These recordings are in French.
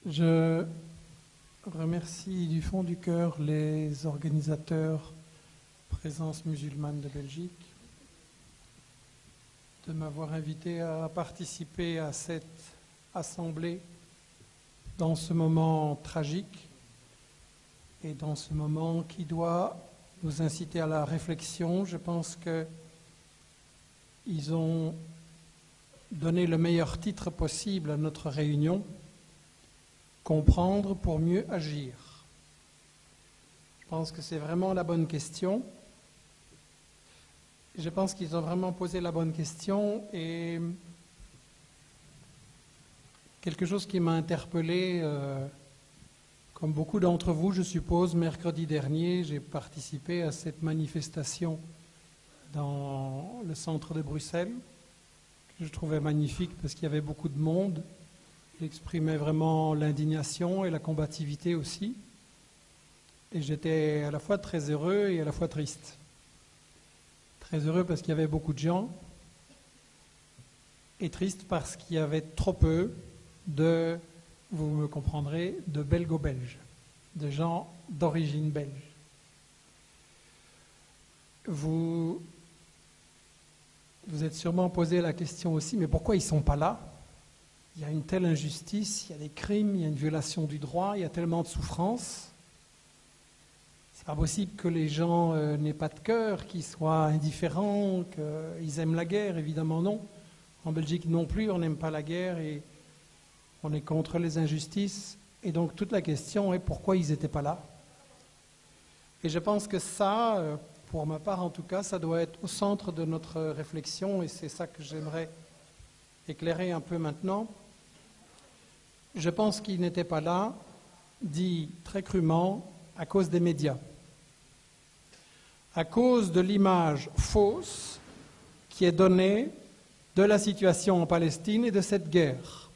Je remercie du fond du cœur les organisateurs Présence musulmane de Belgique de m'avoir invité à participer à cette assemblée dans ce moment tragique et dans ce moment qui doit nous inciter à la réflexion. Je pense qu'ils ont donné le meilleur titre possible à notre réunion, comprendre pour mieux agir. Je pense que c'est vraiment la bonne question. Je pense qu'ils ont vraiment posé la bonne question et quelque chose qui m'a interpellé, comme beaucoup d'entre vous, je suppose, mercredi dernier, j'ai participé à cette manifestation dans le centre de Bruxelles, que je trouvais magnifique parce qu'il y avait beaucoup de monde. Il exprimait vraiment l'indignation et la combativité aussi. Et j'étais à la fois très heureux et à la fois triste. Très heureux parce qu'il y avait beaucoup de gens et triste parce qu'il y avait trop peu de, vous me comprendrez, de belgo-belges, de gens d'origine belge. Vous êtes sûrement posé la question aussi, mais pourquoi ils ne sont pas là ? Il y a une telle injustice, il y a des crimes, il y a une violation du droit, il y a tellement de souffrances. C'est pas possible que les gens n'aient pas de cœur, qu'ils soient indifférents, qu'ils aiment la guerre, évidemment non. En Belgique non plus, on n'aime pas la guerre et on est contre les injustices. Et donc toute la question est pourquoi ils n'étaient pas là. Et je pense que ça, pour ma part en tout cas, ça doit être au centre de notre réflexion et c'est ça que j'aimerais éclairer un peu maintenant. Je pense qu'ils n'étaient pas là, dit très crûment, à cause des médias. À cause de l'image fausse qui est donnée de la situation en Palestine et de cette guerre.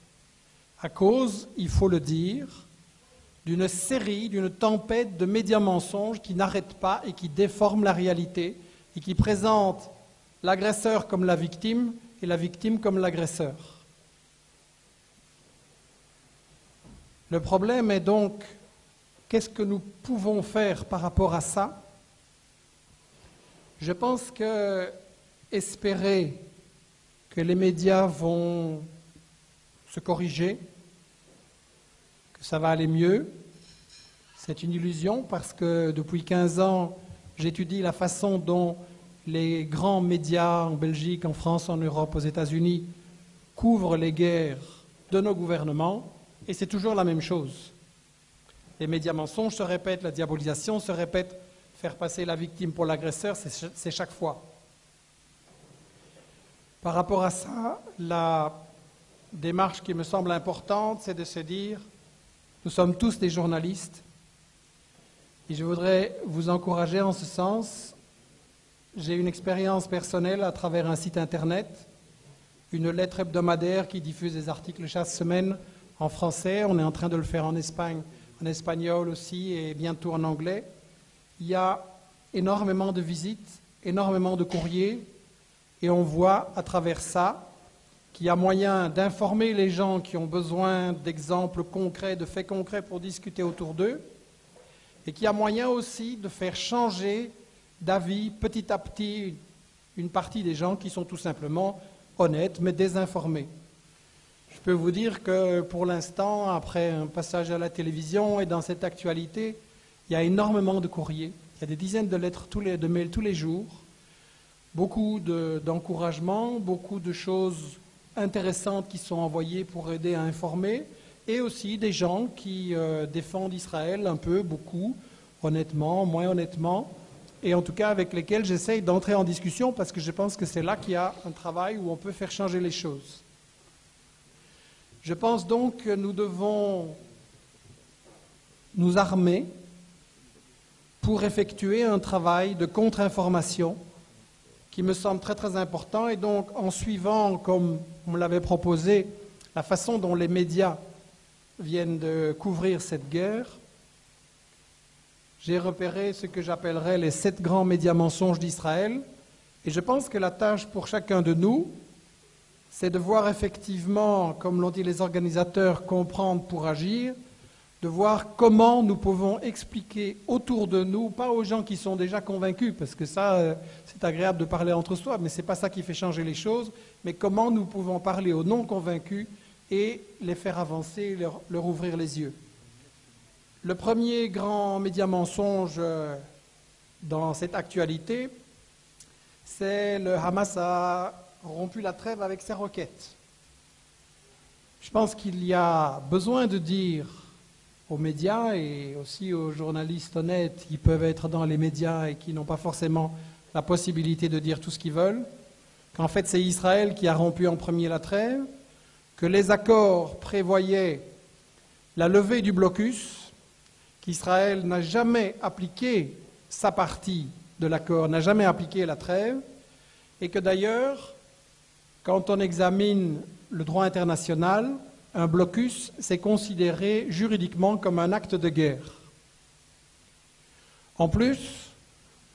À cause, il faut le dire, d'une série, d'une tempête de médias mensonges qui n'arrêtent pas et qui déforment la réalité et qui présentent l'agresseur comme la victime et la victime comme l'agresseur. Le problème est donc, qu'est-ce que nous pouvons faire par rapport à ça ? Je pense que espérer que les médias vont se corriger, que ça va aller mieux, c'est une illusion parce que depuis 15 ans, j'étudie la façon dont les grands médias en Belgique, en France, en Europe, aux États-Unis couvrent les guerres de nos gouvernements et c'est toujours la même chose. Les médias mensonges se répètent, la diabolisation se répète, faire passer la victime pour l'agresseur, c'est chaque fois. Par rapport à ça, la démarche qui me semble importante, c'est de se dire, nous sommes tous des journalistes, et je voudrais vous encourager en ce sens. J'ai une expérience personnelle à travers un site internet, une lettre hebdomadaire qui diffuse des articles chaque semaine en français, on est en train de le faire en Espagne, en espagnol aussi et bientôt en anglais. Il y a énormément de visites, énormément de courriers et on voit à travers ça qu'il y a moyen d'informer les gens qui ont besoin d'exemples concrets, de faits concrets pour discuter autour d'eux et qu'il y a moyen aussi de faire changer d'avis petit à petit une partie des gens qui sont tout simplement honnêtes mais désinformés. Je peux vous dire que pour l'instant, après un passage à la télévision et dans cette actualité, il y a énormément de courriers, il y a des dizaines de lettres, de mails tous les jours, beaucoup d'encouragements, beaucoup de choses intéressantes qui sont envoyées pour aider à informer, et aussi des gens qui défendent Israël un peu, beaucoup, honnêtement, moins honnêtement, et en tout cas avec lesquels j'essaye d'entrer en discussion parce que je pense que c'est là qu'il y a un travail où on peut faire changer les choses. Je pense donc que nous devons nous armer pour effectuer un travail de contre-information qui me semble très très important et donc en suivant, comme on me l'avait proposé, la façon dont les médias viennent de couvrir cette guerre, j'ai repéré ce que j'appellerais les 7 grands médias mensonges d'Israël et je pense que la tâche pour chacun de nous, c'est de voir effectivement, comme l'ont dit les organisateurs, comprendre pour agir, de voir comment nous pouvons expliquer autour de nous, pas aux gens qui sont déjà convaincus, parce que ça, c'est agréable de parler entre soi, mais ce n'est pas ça qui fait changer les choses, mais comment nous pouvons parler aux non-convaincus et les faire avancer, leur ouvrir les yeux. Le premier grand média mensonge dans cette actualité, c'est le Hamas a rompu la trêve avec ses roquettes. Je pense qu'il y a besoin de dire aux médias et aussi aux journalistes honnêtes qui peuvent être dans les médias et qui n'ont pas forcément la possibilité de dire tout ce qu'ils veulent, qu'en fait c'est Israël qui a rompu en premier la trêve, que les accords prévoyaient la levée du blocus, qu'Israël n'a jamais appliqué sa partie de l'accord, n'a jamais appliqué la trêve, et que d'ailleurs, quand on examine le droit international, un blocus, c'est considéré juridiquement comme un acte de guerre. En plus,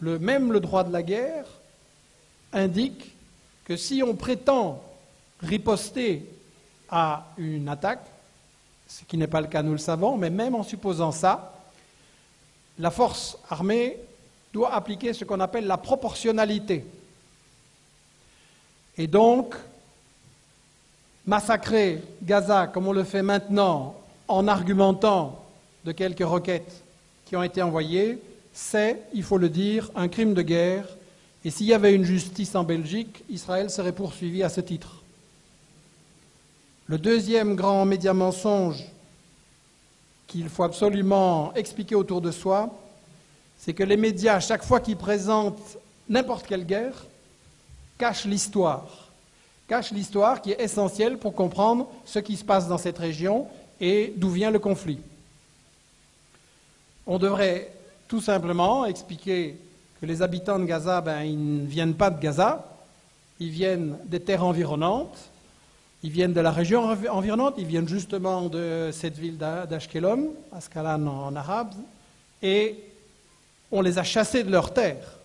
même le droit de la guerre indique que si on prétend riposter à une attaque, ce qui n'est pas le cas, nous le savons, mais même en supposant ça, la force armée doit appliquer ce qu'on appelle la proportionnalité. Et donc, massacrer Gaza comme on le fait maintenant en argumentant de quelques roquettes qui ont été envoyées, c'est, il faut le dire, un crime de guerre. Et s'il y avait une justice en Belgique, Israël serait poursuivi à ce titre. Le deuxième grand média mensonge qu'il faut absolument expliquer autour de soi, c'est que les médias, chaque fois qu'ils présentent n'importe quelle guerre, cachent l'histoire. Cachent l'histoire qui est essentielle pour comprendre ce qui se passe dans cette région et d'où vient le conflit. On devrait tout simplement expliquer que les habitants de Gaza, ils ne viennent pas de Gaza, ils viennent des terres environnantes, ils viennent de la région environnante, ils viennent justement de cette ville d'Ashkelon, Ascalon en arabe, et on les a chassés de leurs terres.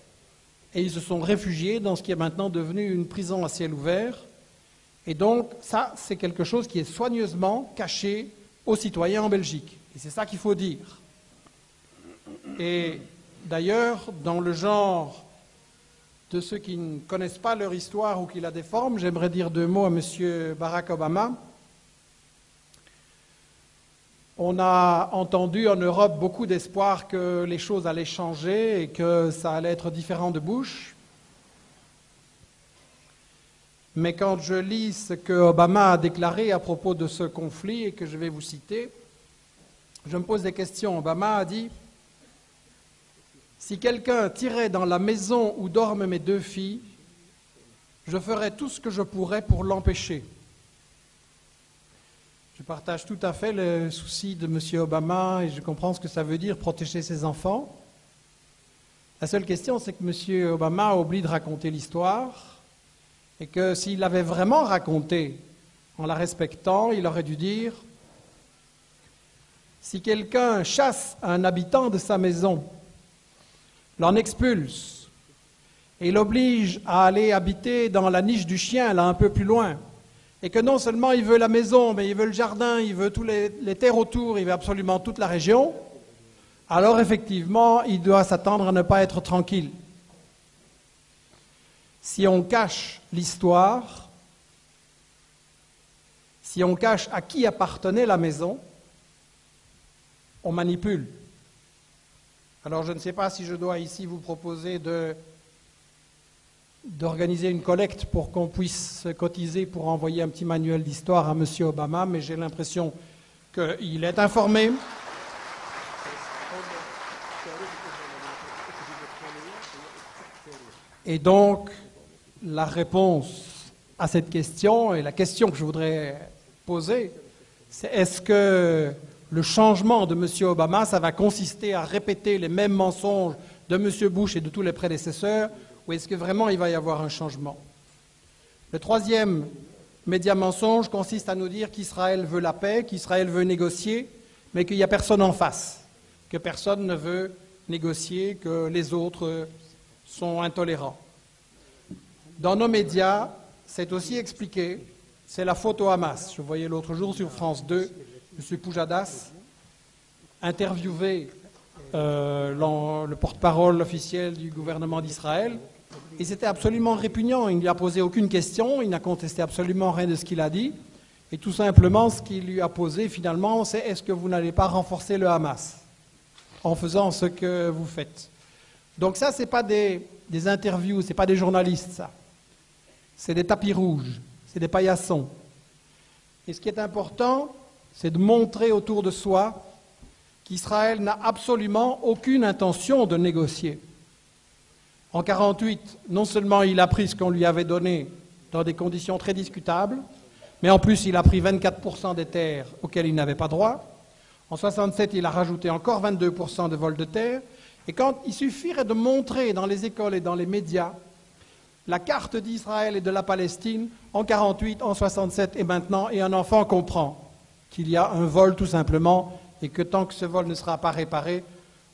Et ils se sont réfugiés dans ce qui est maintenant devenu une prison à ciel ouvert. Et donc, ça, c'est quelque chose qui est soigneusement caché aux citoyens en Belgique. Et c'est ça qu'il faut dire. Et d'ailleurs, dans le genre de ceux qui ne connaissent pas leur histoire ou qui la déforment, j'aimerais dire deux mots à M. Barack Obama. On a entendu en Europe beaucoup d'espoir que les choses allaient changer et que ça allait être différent de Bush. Mais quand je lis ce que Obama a déclaré à propos de ce conflit et que je vais vous citer, je me pose des questions. Obama a dit « Si quelqu'un tirait dans la maison où dorment mes deux filles, je ferais tout ce que je pourrais pour l'empêcher. » Je partage tout à fait le souci de M. Obama et je comprends ce que ça veut dire, protéger ses enfants. La seule question, c'est que M. Obama oublie de raconter l'histoire et que s'il l'avait vraiment raconté en la respectant, il aurait dû dire « Si quelqu'un chasse un habitant de sa maison, l'en expulse et l'oblige à aller habiter dans la niche du chien, là un peu plus loin, et que non seulement il veut la maison, mais il veut le jardin, il veut tous les terres autour, il veut absolument toute la région, alors effectivement, il doit s'attendre à ne pas être tranquille. Si on cache l'histoire, si on cache à qui appartenait la maison, on manipule. Alors je ne sais pas si je dois ici vous proposer d'organiser une collecte pour qu'on puisse cotiser pour envoyer un petit manuel d'histoire à M. Obama, mais j'ai l'impression qu'il est informé. Et donc, la réponse à cette question, et la question que je voudrais poser, c'est est-ce que le changement de M. Obama, ça va consister à répéter les mêmes mensonges de M. Bush et de tous les prédécesseurs, ou est-ce que vraiment il va y avoir un changement? Le troisième média mensonge consiste à nous dire qu'Israël veut la paix, qu'Israël veut négocier, mais qu'il n'y a personne en face, que personne ne veut négocier, que les autres sont intolérants. Dans nos médias, c'est aussi expliqué c'est la faute au Hamas. Je voyais l'autre jour sur France 2, M. Poujadas interviewer le porte-parole officiel du gouvernement d'Israël, et c'était absolument répugnant. Il ne lui a posé aucune question, il n'a contesté absolument rien de ce qu'il a dit, et tout simplement ce qu'il lui a posé finalement, c'est est-ce que vous n'allez pas renforcer le Hamas en faisant ce que vous faites? Donc ça, ce n'est pas des interviews, ce n'est pas des journalistes, ça. C'est des tapis rouges, c'est des paillassons. Et ce qui est important, c'est de montrer autour de soi qu'Israël n'a absolument aucune intention de négocier. En 1948, non seulement il a pris ce qu'on lui avait donné dans des conditions très discutables, mais en plus il a pris 24% des terres auxquelles il n'avait pas droit. En 1967, il a rajouté encore 22% de vol de terre. Et quand il suffirait de montrer dans les écoles et dans les médias la carte d'Israël et de la Palestine, en 1948, en 1967 et maintenant, et un enfant comprend qu'il y a un vol tout simplement, et que tant que ce vol ne sera pas réparé,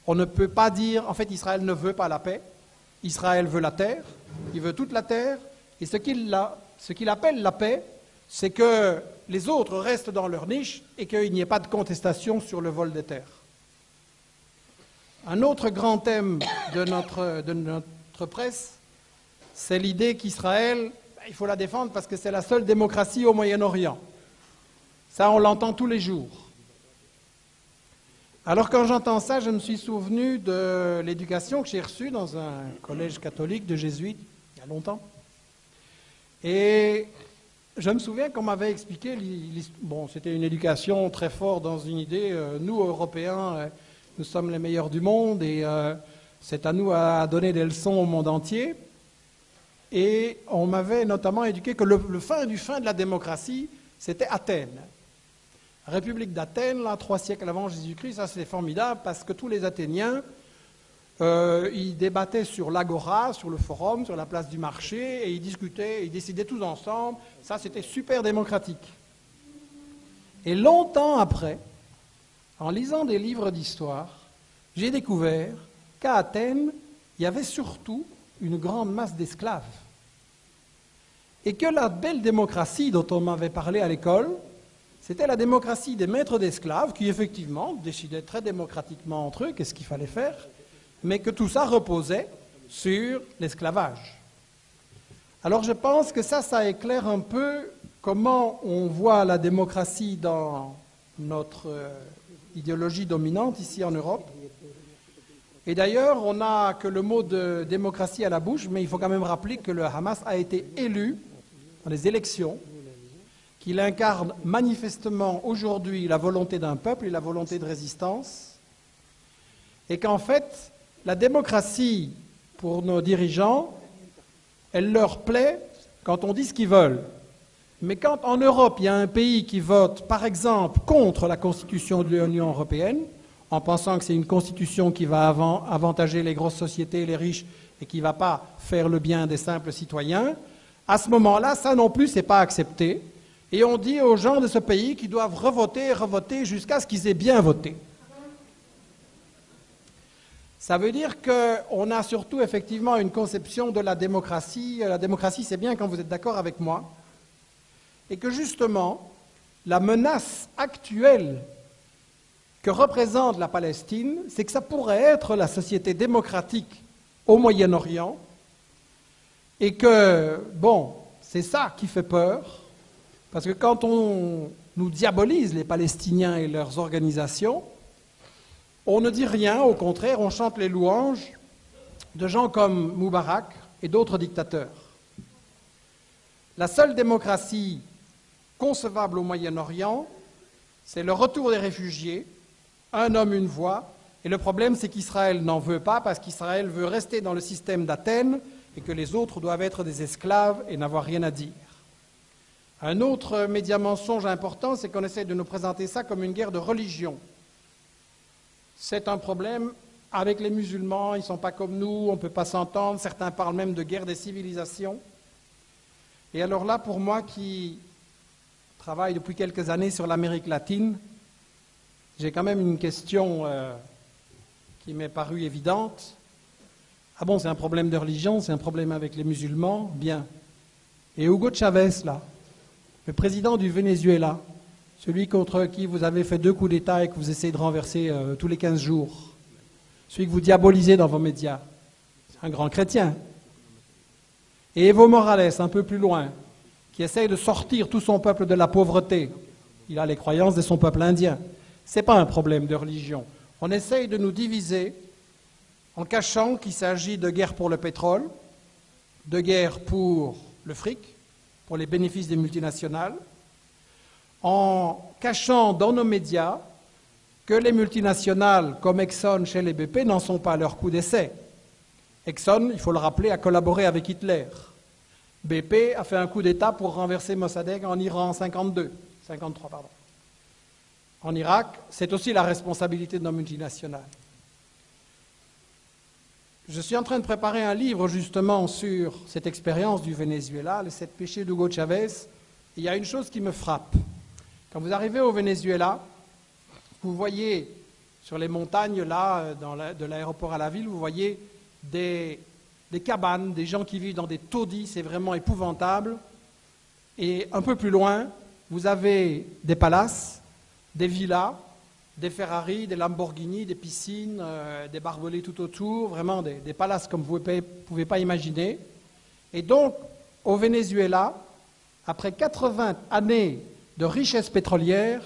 on ne peut pas dire, en fait, Israël ne veut pas la paix, Israël veut la terre, il veut toute la terre, et ce qu'il appelle la paix, c'est que les autres restent dans leur niche et qu'il n'y ait pas de contestation sur le vol des terres. Un autre grand thème de notre presse, c'est l'idée qu'Israël, il faut la défendre parce que c'est la seule démocratie au Moyen-Orient. Ça, on l'entend tous les jours. Alors quand j'entends ça, je me suis souvenu de l'éducation que j'ai reçue dans un collège catholique de jésuites, il y a longtemps. Et je me souviens qu'on m'avait expliqué, bon, c'était une éducation très forte dans une idée, nous, Européens, nous sommes les meilleurs du monde et c'est à nous à donner des leçons au monde entier. Et on m'avait notamment éduqué que le fin du fin de la démocratie, c'était Athènes. La République d'Athènes, là, 3 siècles avant Jésus-Christ, ça c'est formidable parce que tous les Athéniens, ils débattaient sur l'agora, sur le forum, sur la place du marché, et ils discutaient, ils décidaient tous ensemble. Ça, c'était super démocratique. Et longtemps après, en lisant des livres d'histoire, j'ai découvert qu'à Athènes, il y avait surtout une grande masse d'esclaves. Et que la belle démocratie dont on m'avait parlé à l'école, c'était la démocratie des maîtres d'esclaves qui, effectivement, décidaient très démocratiquement entre eux qu'est-ce qu'il fallait faire, mais que tout ça reposait sur l'esclavage. Alors je pense que ça éclaire un peu comment on voit la démocratie dans notre idéologie dominante ici en Europe. Et d'ailleurs, on n'a que le mot de démocratie à la bouche, mais il faut quand même rappeler que le Hamas a été élu dans les élections, qu'il incarne manifestement aujourd'hui la volonté d'un peuple et la volonté de résistance, et qu'en fait, la démocratie, pour nos dirigeants, elle leur plaît quand on dit ce qu'ils veulent. Mais quand en Europe, il y a un pays qui vote, par exemple, contre la Constitution de l'Union européenne, en pensant que c'est une constitution qui va avantager les grosses sociétés, les riches, et qui ne va pas faire le bien des simples citoyens, à ce moment-là, ça non plus, ce n'est pas accepté. Et on dit aux gens de ce pays qu'ils doivent revoter jusqu'à ce qu'ils aient bien voté. Ça veut dire qu'on a surtout effectivement une conception de la démocratie. La démocratie, c'est bien quand vous êtes d'accord avec moi. Et que justement, la menace actuelle que représente la Palestine, c'est que ça pourrait être la société démocratique au Moyen-Orient et que, bon, c'est ça qui fait peur, parce que quand on nous diabolise, les Palestiniens et leurs organisations, on ne dit rien, au contraire, on chante les louanges de gens comme Moubarak et d'autres dictateurs. La seule démocratie concevable au Moyen-Orient, c'est le retour des réfugiés, un homme, une voix, et le problème c'est qu'Israël n'en veut pas parce qu'Israël veut rester dans le système d'Athènes et que les autres doivent être des esclaves et n'avoir rien à dire. Un autre média-mensonge important, c'est qu'on essaie de nous présenter ça comme une guerre de religion. C'est un problème avec les musulmans, ils ne sont pas comme nous, on ne peut pas s'entendre, certains parlent même de guerre des civilisations. Et alors là, pour moi qui travaille depuis quelques années sur l'Amérique latine, j'ai quand même une question qui m'est parue évidente. Ah bon, c'est un problème de religion, c'est un problème avec les musulmans, bien. Et Hugo Chavez, là, Le président du Venezuela, celui contre qui vous avez fait 2 coups d'État et que vous essayez de renverser tous les 15 jours, celui que vous diabolisez dans vos médias, c'est un grand chrétien. Et Evo Morales, un peu plus loin, qui essaye de sortir tout son peuple de la pauvreté. Il a les croyances de son peuple indien. Ce n'est pas un problème de religion. On essaye de nous diviser en cachant qu'il s'agit de guerre pour le pétrole, de guerre pour le fric, pour les bénéfices des multinationales, en cachant dans nos médias que les multinationales comme Exxon, Shell et BP n'en sont pas à leur coup d'essai. Exxon, il faut le rappeler, a collaboré avec Hitler. BP a fait un coup d'État pour renverser Mossadegh en Iran en 53, pardon. En Irak, c'est aussi la responsabilité de nos multinationales. Je suis en train de préparer un livre justement sur cette expérience du Venezuela, les 7 péchés d'Hugo Chavez. Et il y a une chose qui me frappe. Quand vous arrivez au Venezuela, vous voyez sur les montagnes, là, de l'aéroport à la ville, vous voyez des cabanes, des gens qui vivent dans des taudis, c'est vraiment épouvantable. Et un peu plus loin, vous avez des palaces, des villas, des Ferrari, des Lamborghini, des piscines, des barbelés tout autour, vraiment des palaces comme vous ne pouvez pas imaginer. Et donc, au Venezuela, après 80 années de richesse pétrolière,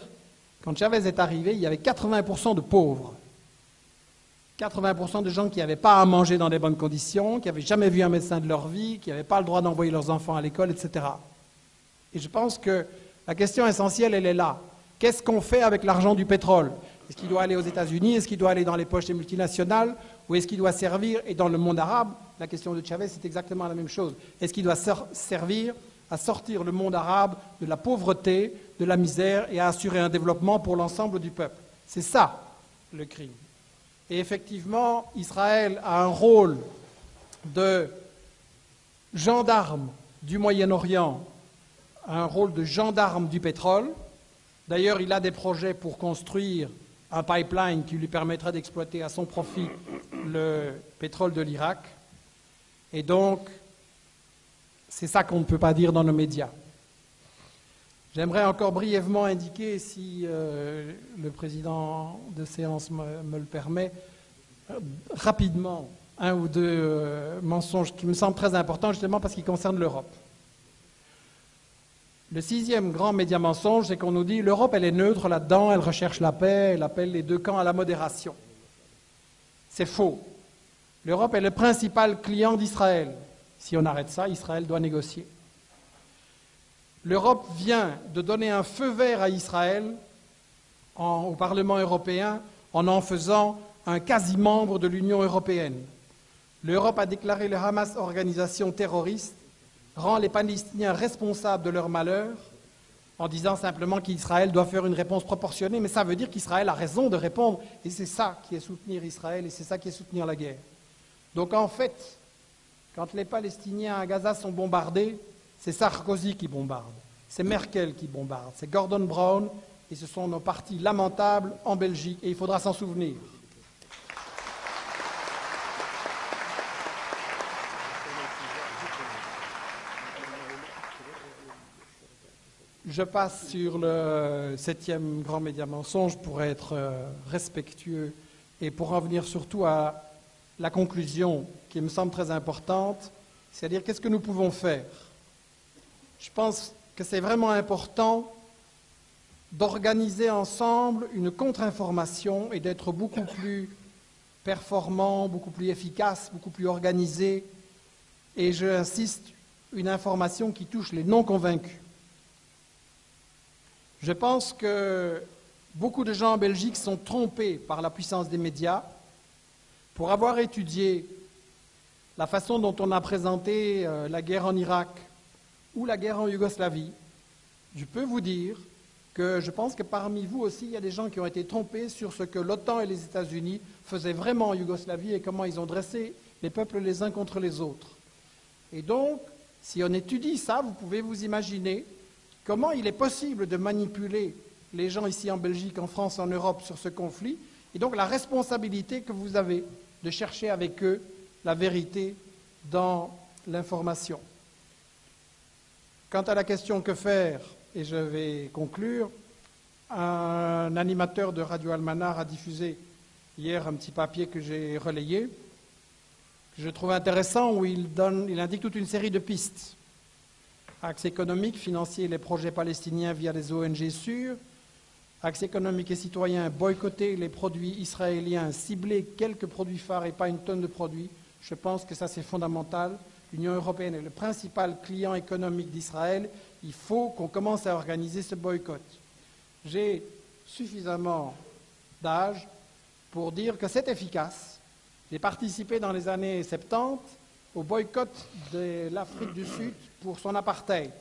quand Chavez est arrivé, il y avait 80% de pauvres. 80% de gens qui n'avaient pas à manger dans des bonnes conditions, qui n'avaient jamais vu un médecin de leur vie, qui n'avaient pas le droit d'envoyer leurs enfants à l'école, etc. Et je pense que la question essentielle, elle est là. Qu'est-ce qu'on fait avec l'argent du pétrole? Est-ce qu'il doit aller aux États-Unis? Est-ce qu'il doit aller dans les poches des multinationales? Ou est-ce qu'il doit servir? Et dans le monde arabe, la question de Chavez, c'est exactement la même chose. Est-ce qu'il doit servir à sortir le monde arabe de la pauvreté, de la misère et à assurer un développement pour l'ensemble du peuple? C'est ça, le crime. Et effectivement, Israël a un rôle de gendarme du Moyen-Orient, un rôle de gendarme du pétrole. D'ailleurs, il a des projets pour construire un pipeline qui lui permettra d'exploiter à son profit le pétrole de l'Irak. Et donc, c'est ça qu'on ne peut pas dire dans nos médias. J'aimerais encore brièvement indiquer, si le président de séance me le permet, rapidement, 1 ou 2 mensonges qui me semblent très importants, justement parce qu'ils concernent l'Europe. Le 6e grand média mensonge, c'est qu'on nous dit l'Europe, elle est neutre là-dedans, elle recherche la paix, elle appelle les 2 camps à la modération. C'est faux. L'Europe est le principal client d'Israël. Si on arrête ça, Israël doit négocier. L'Europe vient de donner un feu vert à Israël au Parlement européen en faisant un quasi-membre de l'Union européenne. L'Europe a déclaré le Hamas organisation terroriste, rend les Palestiniens responsables de leur malheur en disant simplement qu'Israël doit faire une réponse proportionnée, mais ça veut dire qu'Israël a raison de répondre, et c'est ça qui est soutenir Israël, et c'est ça qui est soutenir la guerre. Donc en fait, quand les Palestiniens à Gaza sont bombardés, c'est Sarkozy qui bombarde, c'est Merkel qui bombarde, c'est Gordon Brown, et ce sont nos partis lamentables en Belgique, et il faudra s'en souvenir. Je passe sur le 7e grand média mensonge pour être respectueux et pour en venir surtout à la conclusion qui me semble très importante, c'est-à-dire qu'est-ce que nous pouvons faire. Je pense que c'est vraiment important d'organiser ensemble une contre-information et d'être beaucoup plus performant, beaucoup plus efficace, beaucoup plus organisé. Et j'insiste, une information qui touche les non-convaincus. Je pense que beaucoup de gens en Belgique sont trompés par la puissance des médias pour avoir étudié la façon dont on a présenté la guerre en Irak ou la guerre en Yougoslavie. Je peux vous dire que je pense que parmi vous aussi, il y a des gens qui ont été trompés sur ce que l'OTAN et les États-Unis faisaient vraiment en Yougoslavie et comment ils ont dressé les peuples les uns contre les autres. Et donc, si on étudie ça, vous pouvez vous imaginer comment il est possible de manipuler les gens ici en Belgique, en France, en Europe sur ce conflit, et donc la responsabilité que vous avez de chercher avec eux la vérité dans l'information. Quant à la question que faire et je vais conclure. Un animateur de Radio Almanar a diffusé hier un petit papier que j'ai relayé, que je trouve intéressant, où il indique toute une série de pistes. Axe économique, financier, les projets palestiniens via des ONG sûres. Axe économique et citoyen, boycotter les produits israéliens, cibler quelques produits phares et pas une tonne de produits. Je pense que ça, c'est fondamental. L'Union européenne est le principal client économique d'Israël. Il faut qu'on commence à organiser ce boycott. J'ai suffisamment d'âge pour dire que c'est efficace. J'ai participé dans les années 70 au boycott de l'Afrique du Sud pour son apartheid,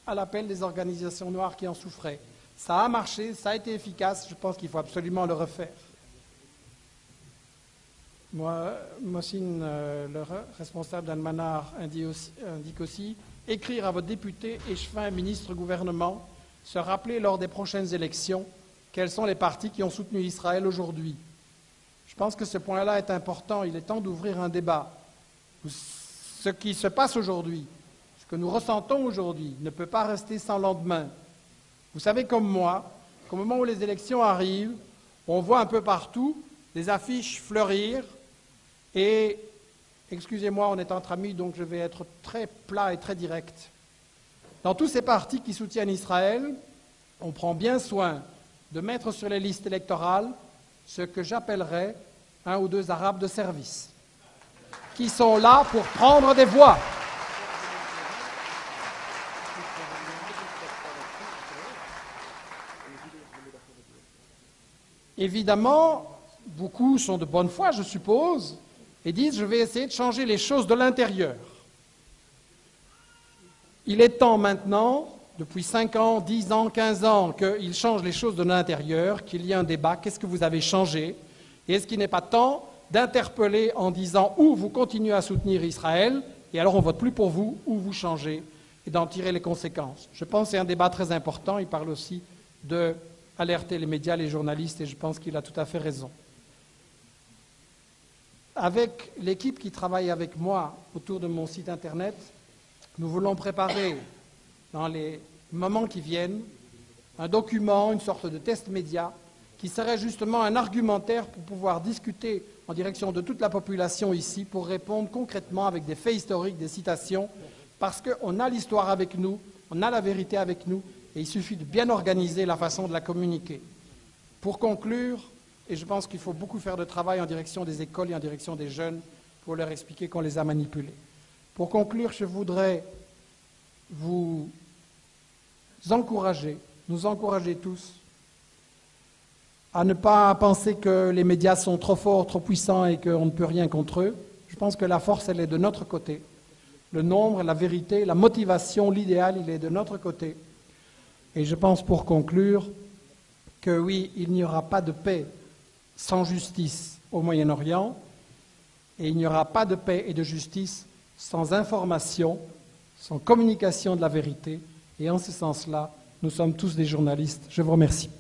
à l'appel des organisations noires qui en souffraient. Ça a marché, ça a été efficace, je pense qu'il faut absolument le refaire. Mohsin, le responsable d'Almanar, indique aussi écrire à votre député, échevin, ministre, gouvernement, se rappeler lors des prochaines élections quels sont les partis qui ont soutenu Israël aujourd'hui. Je pense que ce point-là est important, il est temps d'ouvrir un débat. Ce qui se passe aujourd'hui, ce que nous ressentons aujourd'hui, ne peut pas rester sans lendemain. Vous savez comme moi, qu'au moment où les élections arrivent, on voit un peu partout des affiches fleurir et, excusez-moi, on est entre amis, donc je vais être très plat et très direct. Dans tous ces partis qui soutiennent Israël, on prend bien soin de mettre sur les listes électorales ce que j'appellerais un ou deux Arabes de service, qui sont là pour prendre des voix. Évidemment, beaucoup sont de bonne foi, je suppose, et disent « je vais essayer de changer les choses de l'intérieur ». Il est temps maintenant, depuis 5 ans, 10 ans, 15 ans, qu'ils changent les choses de l'intérieur, qu'il y ait un débat, qu'est-ce que vous avez changé? Et est-ce qu'il n'est pas temps d'interpeller en disant « ou vous continuez à soutenir Israël, et alors on ne vote plus pour vous, ou vous changez », et d'en tirer les conséquences. Je pense que c'est un débat très important, il parle aussi d'alerter les médias, les journalistes, et je pense qu'il a tout à fait raison. Avec l'équipe qui travaille avec moi autour de mon site internet, nous voulons préparer dans les moments qui viennent un document, une sorte de test média qui serait justement un argumentaire pour pouvoir discuter en direction de toute la population ici pour répondre concrètement avec des faits historiques, des citations, parce qu'on a l'histoire avec nous, on a la vérité avec nous et il suffit de bien organiser la façon de la communiquer. Pour conclure, et je pense qu'il faut beaucoup faire de travail en direction des écoles et en direction des jeunes pour leur expliquer qu'on les a manipulés. Pour conclure, je voudrais vous encourager, nous encourager tous, à ne pas penser que les médias sont trop forts, trop puissants et qu'on ne peut rien contre eux. Je pense que la force, elle est de notre côté. Le nombre, la vérité, la motivation, l'idéal, il est de notre côté. Et je pense, pour conclure, que oui, il n'y aura pas de paix sans justice au Moyen-Orient, et il n'y aura pas de paix et de justice sans information, sans communication de la vérité. Et en ce sens-là, nous sommes tous des journalistes. Je vous remercie.